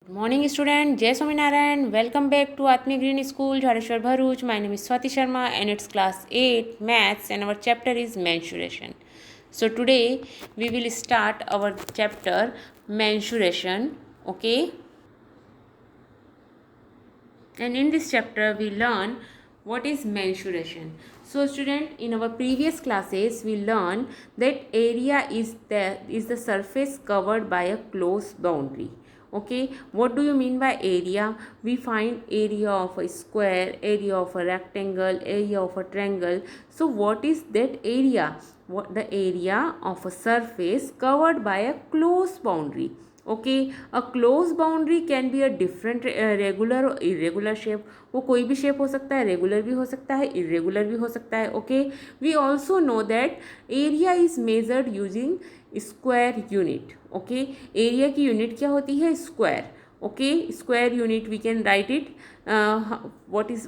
Good morning, student. Jai Swaminarayan. Welcome back to Atmi Green School, Jhareshwar Bharuch. My name is Swati Sharma, and it's class 8 maths, and our chapter is mensuration. So today we will start our chapter mensuration. Okay, and in this chapter we learn what is mensuration. So student, in our previous classes we learned that area is the surface covered by a closed boundary. Okay, what do you mean by area? We find area of a square, area of a rectangle, area of a triangle. So what is that area? What the area of a surface covered by a closed boundary. Okay, a close boundary can be a different regular और irregular shape. वो कोई भी shape हो सकता है, regular भी हो सकता है, इरेगुलर भी हो सकता है. Okay, we also know that area is measured using square unit. Okay, area की यूनिट क्या होती है? Square. Okay, square unit we can write it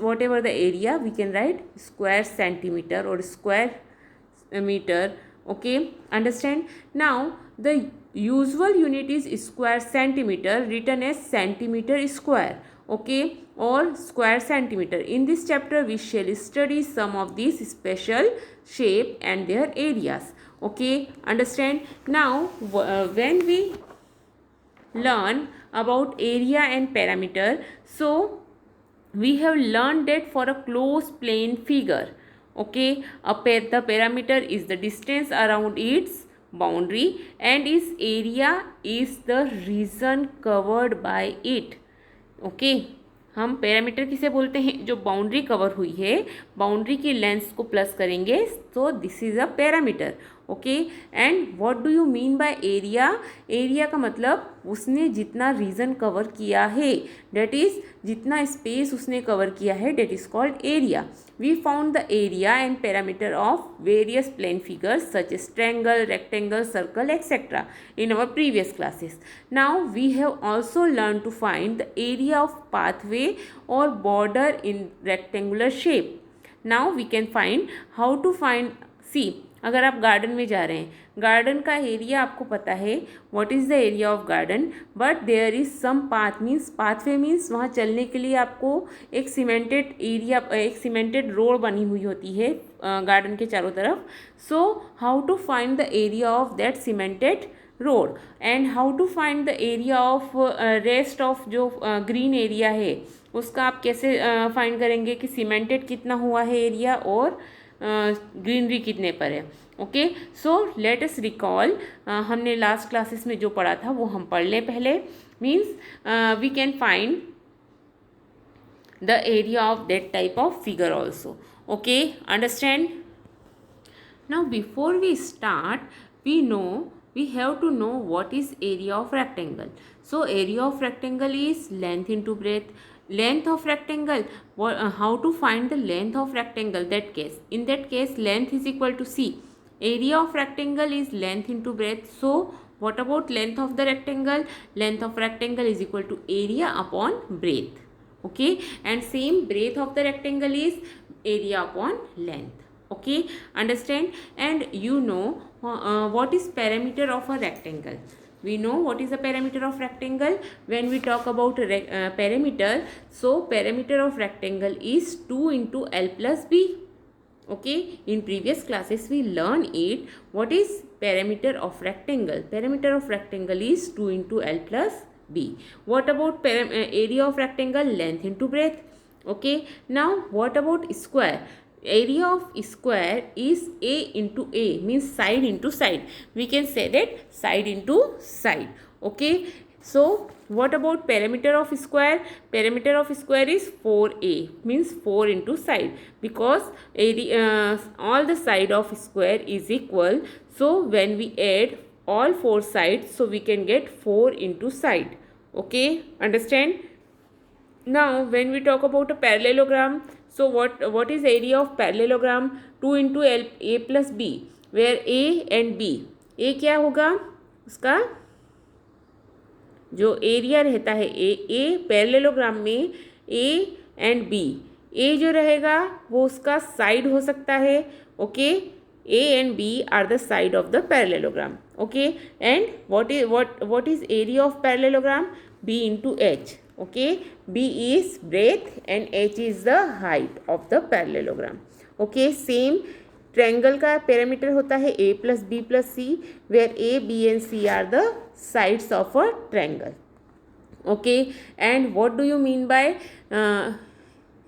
whatever the area we can write square centimetre और square metre. Okay, understand? Now the usual unit is square centimeter, written as centimeter square. Okay, or square centimeter. In this chapter we shall study some of these special shape and their areas. Okay, understand? Now when we learn about area and perimeter, so we have learned that for a closed plane figure, okay, the perimeter is the distance around its boundary and its area is the region covered by it. Okay, हम parameter किसे बोलते हैं? जो boundary cover हुई है, boundary की length को plus करेंगे, तो this is a perimeter. Okay, and what do you mean by area? Area का मतलब उसने जितना रीजन कवर किया है, डेट इज जितना स्पेस उसने कवर किया है, that is called area. We found the area and perimeter of various plane figures such as triangle, rectangle, circle, etcetera in our previous classes. Now we have also learned to find the area of pathway or border in rectangular shape. Now we can find how to find. See, अगर आप garden में जा रहे हैं, garden का area आपको पता है, what is the area of garden, but there is some path. Means pathway means वहाँ चलने के लिए आपको एक सीमेंटेड एरिया, एक सीमेंटेड रोड बनी हुई होती है गार्डन के चारों तरफ. So how to find the area of that cemented road and how to find the area of rest of जो ग्रीन एरिया है, उसका आप कैसे फाइंड करेंगे कि सीमेंटेड कितना हुआ है एरिया और ग्रीनरी कितने पर है. Okay, so let us recall. हमने लास्ट क्लासेस में जो पढ़ा था वो हम पढ़ लें पहले. Means we can find the area of that type of figure also. Okay, understand? Now before we start, we know we have to know what is area of rectangle. So area of rectangle is length into breadth. Length of rectangle, how to find the length of rectangle? In that case length is equal to c. Area of rectangle is length into breadth. So what about length of the rectangle? Length of rectangle is equal to area upon breadth. Okay, and same breadth of the rectangle is area upon length. Okay, understand? And you know what is perimeter of a rectangle? We know what is the perimeter of rectangle. When we talk about perimeter, so perimeter of rectangle is 2 into L plus B. Okay, in previous classes we learn it. What is perimeter of rectangle? Perimeter of rectangle is 2 into L plus B. What about area of rectangle? Length into breadth. Okay, now what about square? Area of square is a into a, means side into side. We can say that side into side. Okay, so what about perimeter of square? Perimeter of square is 4a, means 4 into side, because area, all the side of square is equal. So when we add all 4 sides, so we can get 4 into side. Okay, understand? Now when we talk about a parallelogram, so what is area of parallelogram? 2 into L a plus b, where a and b, a क्या होगा? उसका जो area रहता है a parallelogram में A and B, ए जो रहेगा वो उसका साइड हो सकता है. Okay, A and B are the side of the parallelogram. Okay, and what is area of parallelogram? B into H. Okay, B is breadth and H is the height of the parallelogram. Okay, same triangle का parameter होता है a plus b plus c, where a, b and c are the sides of a triangle. Okay, and what do you mean by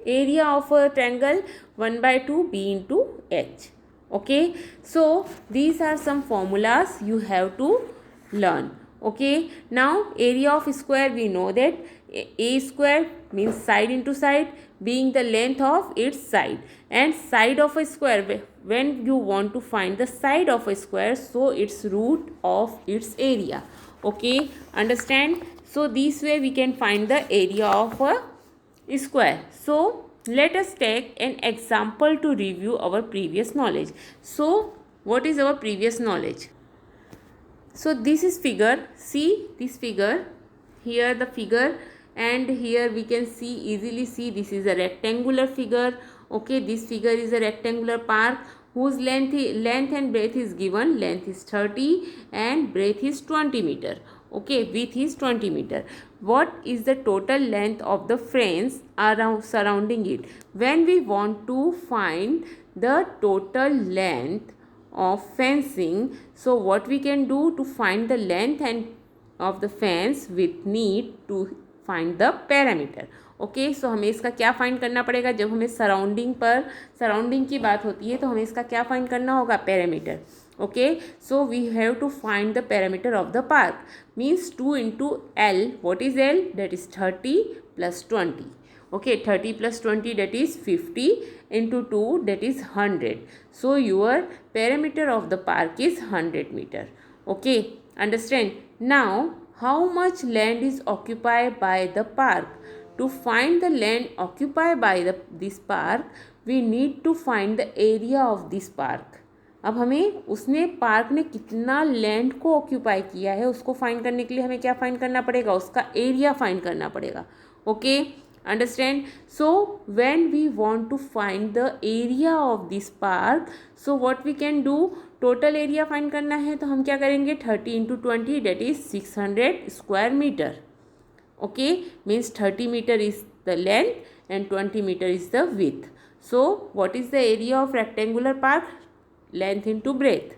area of a triangle? 1 by 2 b into h. Okay, so these are some formulas you have to learn. Okay, now area of square, we know that a square means side into side, being the length of its side, and side of a square, when you want to find the side of a square, so it's root of its area. Okay, understand? So this way we can find the area of a square. So let us take an example to review our previous knowledge. So what is our previous knowledge? So this is figure. See this figure. Here the figure, and here we can see, easily see, this is a rectangular figure. Okay, this figure is a rectangular park whose length and breadth is given. Length is 30 and breadth is 20 meter. Okay, width is 20 meter. What is the total length of the fence around surrounding it? When we want to find the total length of fencing, so what we can do to find the length and of the fence, with need to find the parameter. Okay, so हमें इसका क्या find करना पड़ेगा? जब हमें surrounding की बात होती है तो हमें इसका क्या फाइंड करना होगा? Perimeter. Okay, so we have to find the perimeter of the park. Means 2 into L. What is L? That is 30 plus 20. Okay, 30 plus 20, that is 50, into 2, that is 100. So your parameter of the park is 100 meter. Okay, understand? Now how much land is occupied by the park? To find the land occupied by this park, we need to find the area of this park. अब हमें उसने park ने कितना land को occupy किया है उसको find करने के लिए हमें क्या फाइंड करना पड़ेगा? उसका एरिया फाइंड करना पड़ेगा. Okay, understand? So when we want to find the area of this park, so what we can do? Total area find करना है तो हम क्या करेंगे? 30 into 20, that is 600 square meter. Okay, means 30 meter is the length and 20 meter is the width. So what is the area of rectangular park? Length into breadth.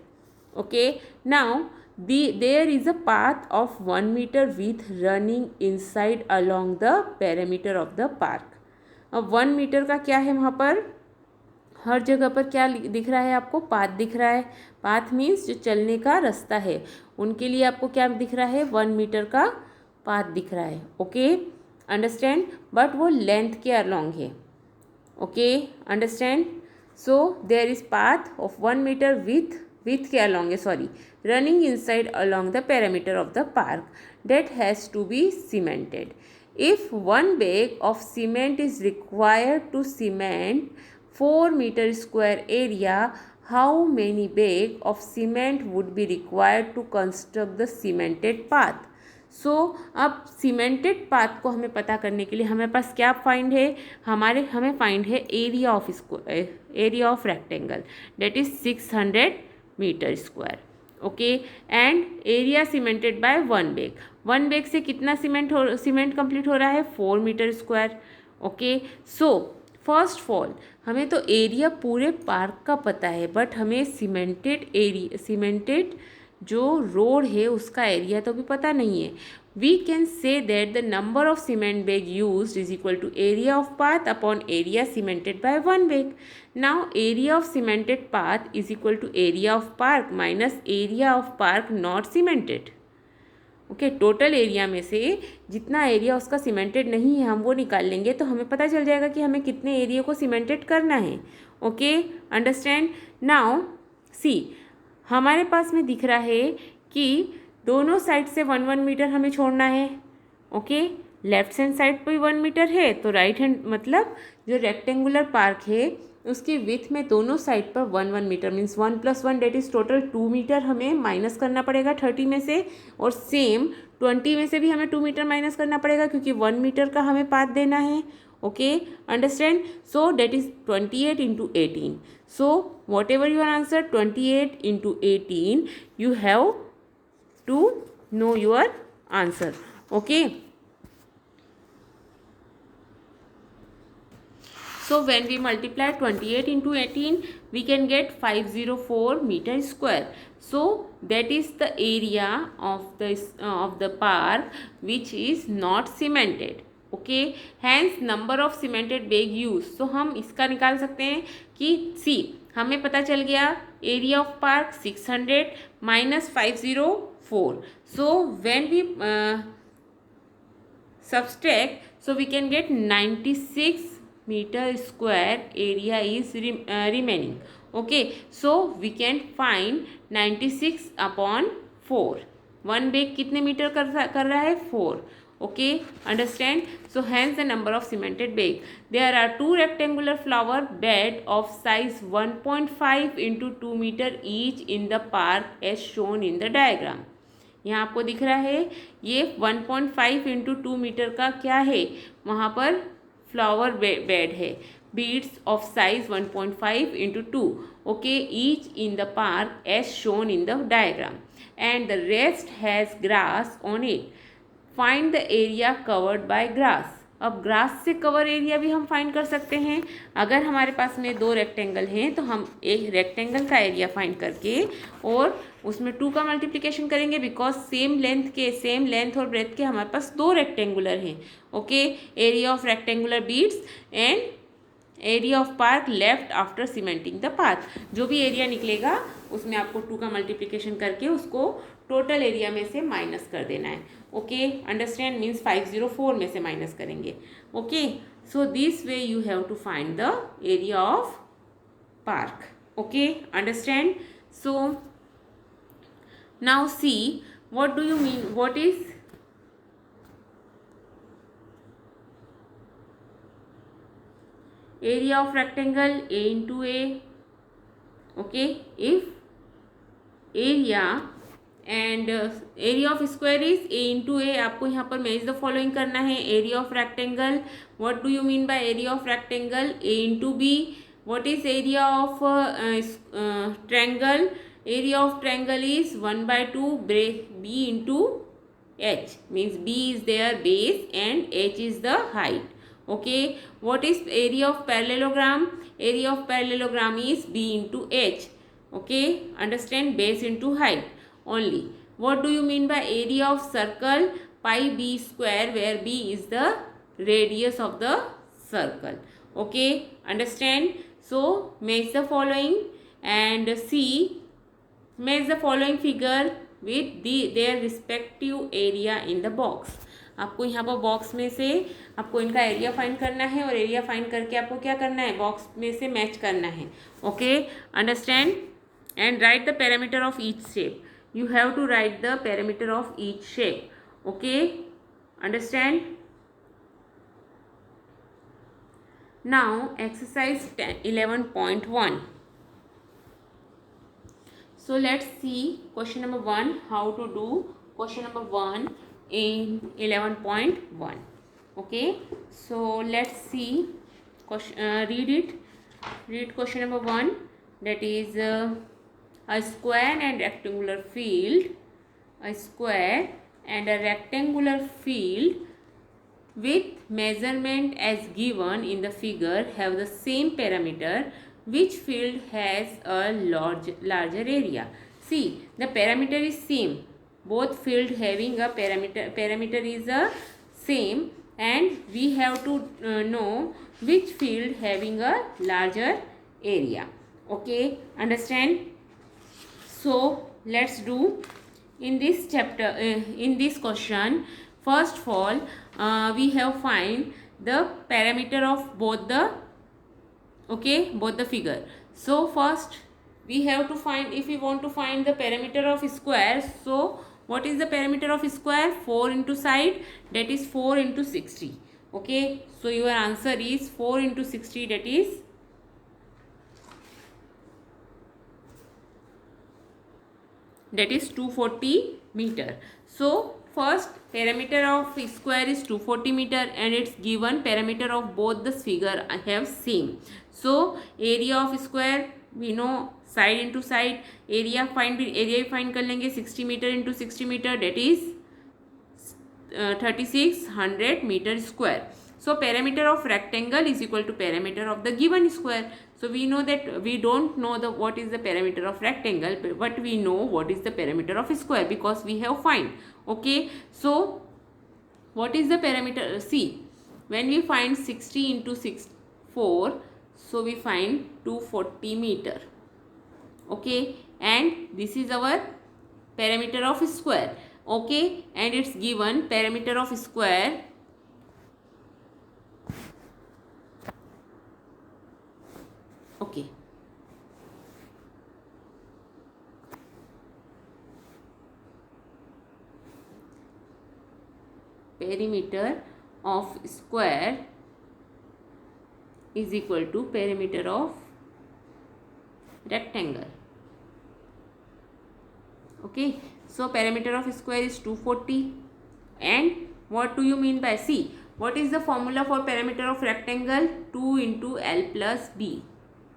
Okay, now there is a path of 1 meter width running inside along the perimeter of the park. अब 1 metre का क्या है? वहाँ पर हर जगह पर क्या दिख रहा है आपको? पाथ दिख रहा है. पाथ मीन्स जो चलने का रास्ता है, उनके लिए आपको क्या दिख रहा है? 1 मीटर का पाथ दिख रहा है. Okay, understand? बट वो लेंथ के अलॉन्ग है. Okay, understand? So there is path of 1 metre with के अलॉन्ग है, sorry, running inside along the perimeter of the park that has to be cemented. If 1 bag of cement is required to cement 4 meter square area, how many bag of cement would be required to construct the cemented path? So अब cemented path को हमें पता करने के लिए हमें पास क्या find है? हमें फाइंड है area of rectangle, that is 600 metre square. Okay, and area cemented by 1 bag. 1 bag से कितना सीमेंट कंप्लीट हो रहा है? 4 metre square. Okay, so first of all हमें तो एरिया पूरे पार्क का पता है, बट हमें सीमेंटेड जो रोड है उसका एरिया तो भी पता नहीं है. We can say that the number of cement bag used is equal to area of path upon area cemented by 1 bag. Now area of cemented path is equal to area of park minus area of park not cemented. Okay, total area में से जितना area उसका cemented नहीं है हम वो निकाल लेंगे तो हमें पता चल जाएगा कि हमें कितने एरिया को सीमेंटेड करना है. Okay, understand? नाउ सी, हमारे पास में दिख रहा है कि दोनों साइड से 1-1 मीटर हमें छोड़ना है. ओके, लेफ्ट हैंड साइड पर 1 मीटर है तो राइट हैंड मतलब जो रेक्टेंगुलर पार्क है उसकी विथ में दोनों साइड पर 1-1 metre means 1 + 1 that is total 2 metre हमें माइनस करना पड़ेगा 30 में से, और सेम 20 में से भी हमें 2 मीटर माइनस करना पड़ेगा क्योंकि 1 मीटर का हमें पाथ देना है. Okay, understand? So that is 28 into 18. So whatever your answer, 28 into 18, you have to know your answer. Okay, So when we multiply 28 into 18, we can get 504 meter square. So that is the area of the park which is not cemented. Okay, hence number of cemented bag use. So हम इसका निकाल सकते हैं कि सी हमें पता चल गया area of park 600 minus 504. So when we subtract, so we can get 96 meter square area is remaining. Okay, so we can find 96 upon 4. One bag कितने मीटर कर रहा है 4. Okay, understand? So hence the number of cemented bag. There are two rectangular flower bed of size 1.5 into 2 meter each in the park as shown in the diagram. यहाँ आपको दिख रहा है ये 1.5 इंटू 2 मीटर का क्या है, वहाँ पर फ्लावर बेड है. Beds of size 1.5 into 2. Okay, each in the park as shown in the diagram and the rest has grass on it. Find the area covered by grass. अब grass से cover area भी हम find कर सकते हैं. अगर हमारे पास में दो रेक्टेंगल हैं तो हम एक रेक्टेंगल का एरिया फाइंड करके और उसमें 2 का मल्टीप्लिकेशन करेंगे, बिकॉज सेम लेंथ और ब्रेथ के हमारे पास दो रेक्टेंगुलर हैं. Okay, area of rectangular beads and area of park left after cementing the park. जो भी एरिया निकलेगा उसमें आपको 2 का मल्टीप्लिकेशन करके उसको टोटल एरिया में से माइनस कर देना है. Okay, understand? मीन्स 504 में से माइनस करेंगे. Okay, so this way you have to find the area of park. Okay, understand? So now see, what do you mean, what is area of rectangle? A into A. Okay, if area and area of square is A into A, आपको यहाँ पर match the following करना है. area of rectangle, what do you mean by area of rectangle? A into B. what is area of triangle? Area of triangle is 1 by 2 b into h, means b is their base and h is the height. Okay, what is area of parallelogram? Area of parallelogram is b into h. Okay, understand? Base into height only. What do you mean by area of circle? Pi b square, where b is the radius of the circle. Okay, understand? So match the following and see. Match the following figure with their respective area in the box. आपको यहाँ पर box में से आपको इनका area find करना है और एरिया फाइंड करके आपको क्या करना है, बॉक्स में से मैच करना है. Okay, understand? And write the perimeter of each shape. You have to write the perimeter of each shape. Okay, understand? Now exercise 11.1. So let's see question number 1, how to do question number 1 in 11.1. Okay, so let's see read it. Read question number 1, that is a square and rectangular field. A square and a rectangular field with measurement as given in the figure have the same parameter. Which field has a larger area? See, the parameter is same. Both field having a parameter is a same, and we have to know which field having a larger area. Okay, understand? So let's do in this chapter. In this question, first of all, we have find the parameter of both the figure. So first we have to find, if we want to find the parameter of square, so what is the parameter of square? 4 into side, that is 4 into 60. Okay, so your answer is 4 into 60, that is 240 meter. So first parameter of square is 240 meter and its given parameter of both the figure I have same. So area of square we know, side into side, area find कर लेंगे 60 meter into 60 meter, that is 3600 meter square. So perimeter of rectangle is equal to perimeter of the given square. So we know that we don't know the what is the perimeter of rectangle, but we know what is the perimeter of square because we have find. Okay, so what is the perimeter? See, when we find 60 into 4, so we find 240 meter. Okay, and this is our perimeter of square. Okay, and it's given perimeter of square okay. Perimeter of square is equal to perimeter of rectangle. Okay, so perimeter of square is 240. And what do you mean by, see, what is the formula for perimeter of rectangle? 2 into L plus B.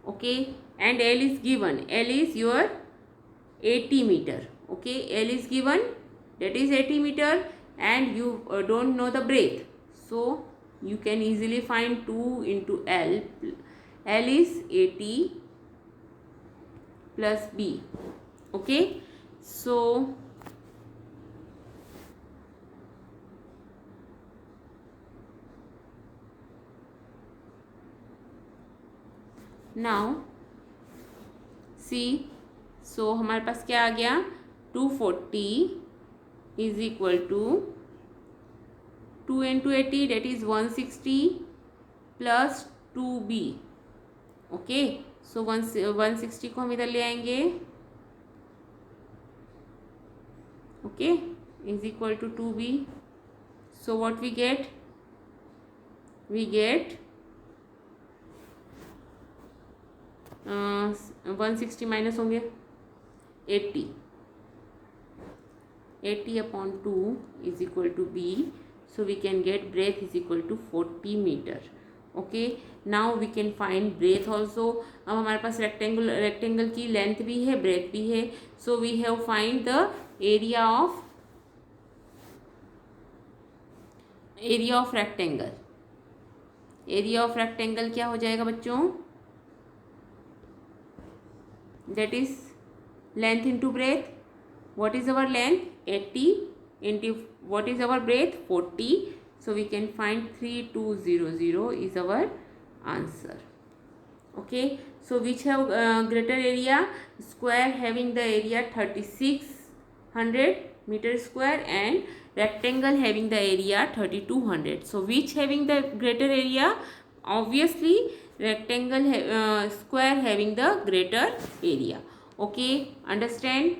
Okay, and L is given, L is your 80 meter. Okay, L is given, that is 80 meter, and you don't know the breadth, so you can easily find 2 into L. L is 80 plus B. Okay, so now see, so हमारे पास क्या आ गया? 240 is equal to 2 into 80, that is 160 plus 2b. Okay, so 160 को हम इधर ले आएंगे. Okay, is equal to 2b. So what we get? We get 160 minus होंगे 80. 80 upon 2 is equal to b. So we can get breadth is equal to 40 meter. Okay, now we can find breadth also. अब हमारे पास rectangle की length भी है, breath भी है. So we have find the area of rectangle. Area of rectangle क्या हो जाएगा बच्चों? That is length into breadth. What is our length? 80 into what is our breadth? 40. So we can find 3200 is our answer. Okay, so which have greater area? Square having the area 3600 meter square and rectangle having the area 3200. So which having the greater area? Obviously rectangle square having the greater area. Okay, understand?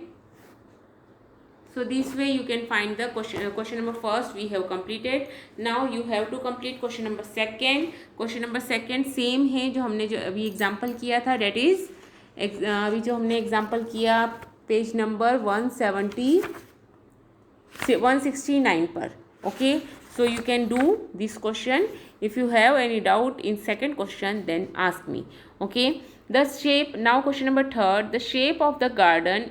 So this way you can find the question number first we have completed. Now you have to complete question number second. Question number second same है जो हमने जो अभी example किया था, date is अभी जो हमने एग्जाम्पल किया पेज नंबर 169 पर. Okay, so you can do this question. If you have any doubt in second question, then ask me. Okay, the shape, now question number third, the shape of the garden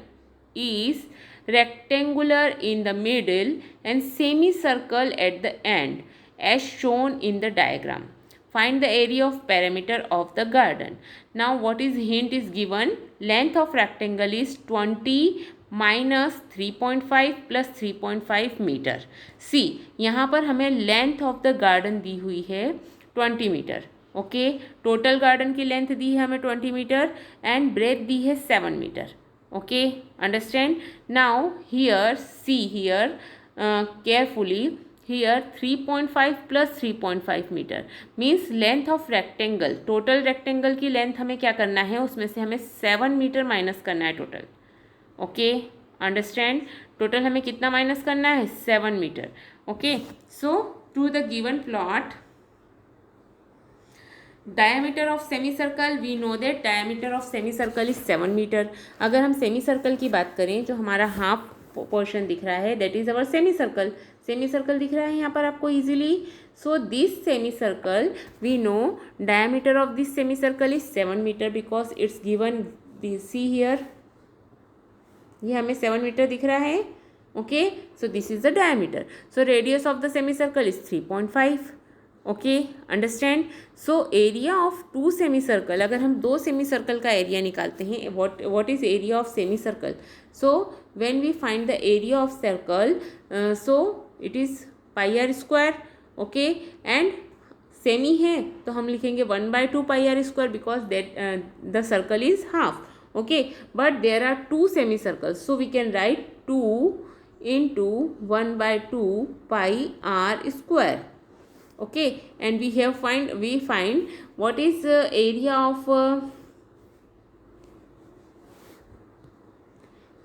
is rectangular in the middle and semicircle at the end as shown in the diagram. Find the area of perimeter of the garden. Now what is hint is given? Length of rectangle is 20 minus 3.5 plus 3.5 metre. See, यहाँ पर हमें length of the garden दी हुई है 20 मीटर. Okay, total garden की length दी है हमें 20 मीटर एंड ब्रेथ दी है 7 metre. Okay, understand? Now here, see here carefully, here 3.5 plus 3.5 meter means length of rectangle. total rectangle की लेंथ हमें क्या करना है? उसमें से हमें 7 मीटर माइनस करना है टोटल. Okay, understand? टोटल हमें कितना माइनस करना है? 7 metre. Okay, so to the given plot, diameter of semi circle, we know that diameter of semi circle is 7 metre. अगर हम सेमी सर्कल की बात करें, जो हमारा हाफ पोर्शन दिख रहा है that is our semicircle. Semicircle दिख रहा है यहाँ पर आपको easily. So this semicircle, we know diameter of this semicircle is 7 metre because it's given. See here, ये हमें 7 मीटर दिख रहा है. Okay, so this is the diameter. So radius of the semicircle is 3.5. Okay, understand. So area of two semicircle, अगर हम दो semi circle का area निकालते हैं, what is area of semi circle. So when we find the area of circle, so it is pi r square. Okay, and semi है तो हम लिखेंगे 1/2 pi r square because that the circle is half. Okay, but there are two semi circles, so we can write 2 into 1/2 pi r square. Okay, and we find what is area of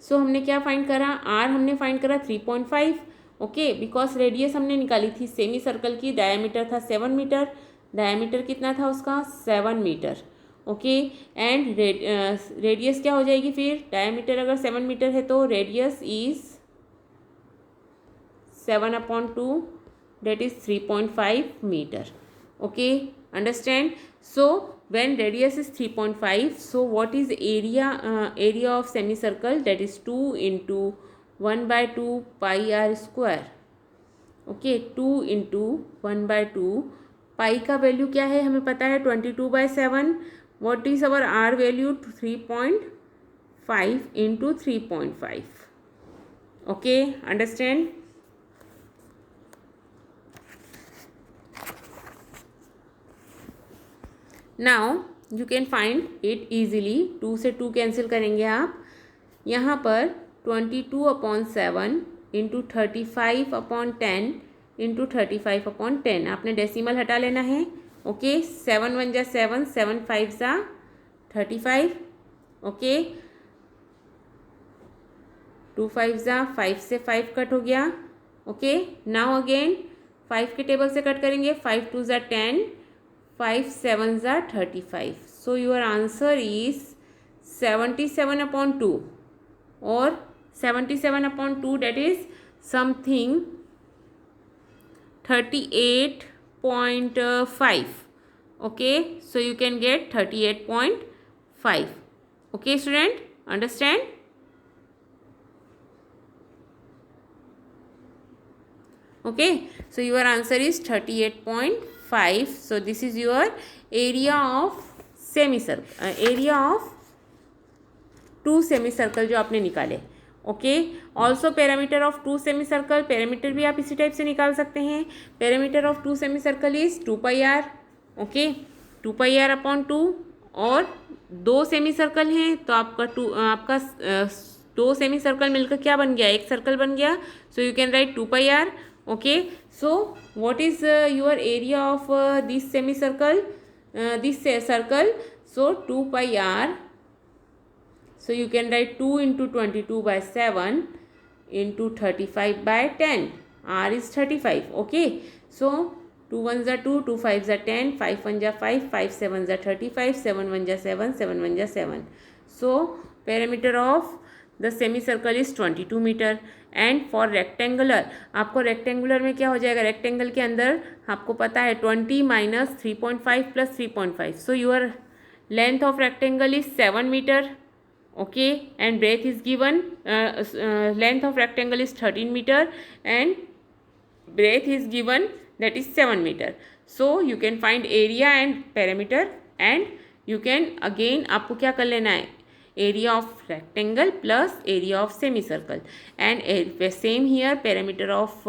so हमने क्या find करा, r हमने find करा 3.5. Okay, because radius हमने निकाली थी semi circle की, diameter था 7 मीटर. डायमीटर कितना था उसका, 7 मीटर. ओके, एंड रेडियस क्या हो जाएगी फिर, डायमीटर अगर 7 मीटर है तो radius is 7/2, that is 3.5 meter. Okay, understand. So when radius is 3.5, so what is area of semicircle, that is 2 into 1/2 pi r square. Okay, 2 into 1/2 pi का value क्या है हमें पता है 22/7. what is our r value, 3.5 into 3.5. okay, understand. Now you can find it easily. 2 से 2 cancel करेंगे आप. यहाँ पर 22/7 इंटू 35/10 इंटू 35/10 आपने डेसिमल हटा लेना है. ओके, 7 1 जा 7, 7 5 जा 35. ओके, 2 5 जा 5 से 5 कट हो गया. ओके, नाउ अगेन 5 के टेबल से कट करेंगे. 5 2 जा 10, 5 7 जा 35. So your answer is 77/2 or 77/2, that is something 38.5. okay, so you can get 38.5. okay student, understand. okay, so your answer is 38.5. so this is your area of semicircle, area of two semicircle जो आपने निकाले. ओके, also perimeter of two semicircle, perimeter भी आप इसी type से निकाल सकते हैं. Perimeter of two semicircle is 2 pi R. Okay, 2 pi r/2. और दो सेमी सर्कल हैं तो आपका दो सेमी सर्कल मिलकर क्या बन गया, एक सर्कल बन गया. सो you can write 2 pi r. okay, so what is your area of this semicircle, this circle. so 2 pi r, so you can write 2 into 22/7 into 35/10. r is 35. okay, so 2 1s are 2, 2 5s are 10, 5 1s are 5, 5 7s are 35, 7 1s are 7, 7 1s are 7. so perimeter of the semicircle is 22 meter. And for rectangular, आपको rectangular में क्या हो जाएगा, rectangle के अंदर आपको पता है 20 minus 3.5 plus 3.5. So your length of rectangle is 7 metre. Okay, and breadth is given, length of rectangle is 13 metre and breadth is given, that is 7 metre. So you can find area and perimeter and you can again आपको क्या कर लेना है, area of rectangle plus area of semicircle, and same here perimeter of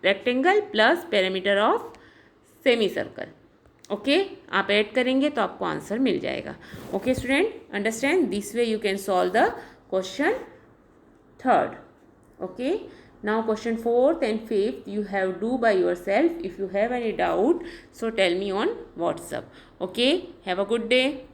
rectangle plus perimeter of semicircle. Okay, आप add करेंगे तो आपको answer मिल जाएगा. Okay student, understand. This way you can solve the question 3rd. Okay, now question 4th and 5th you have do by yourself. if you have any doubt so tell me on WhatsApp. okay, have a good day.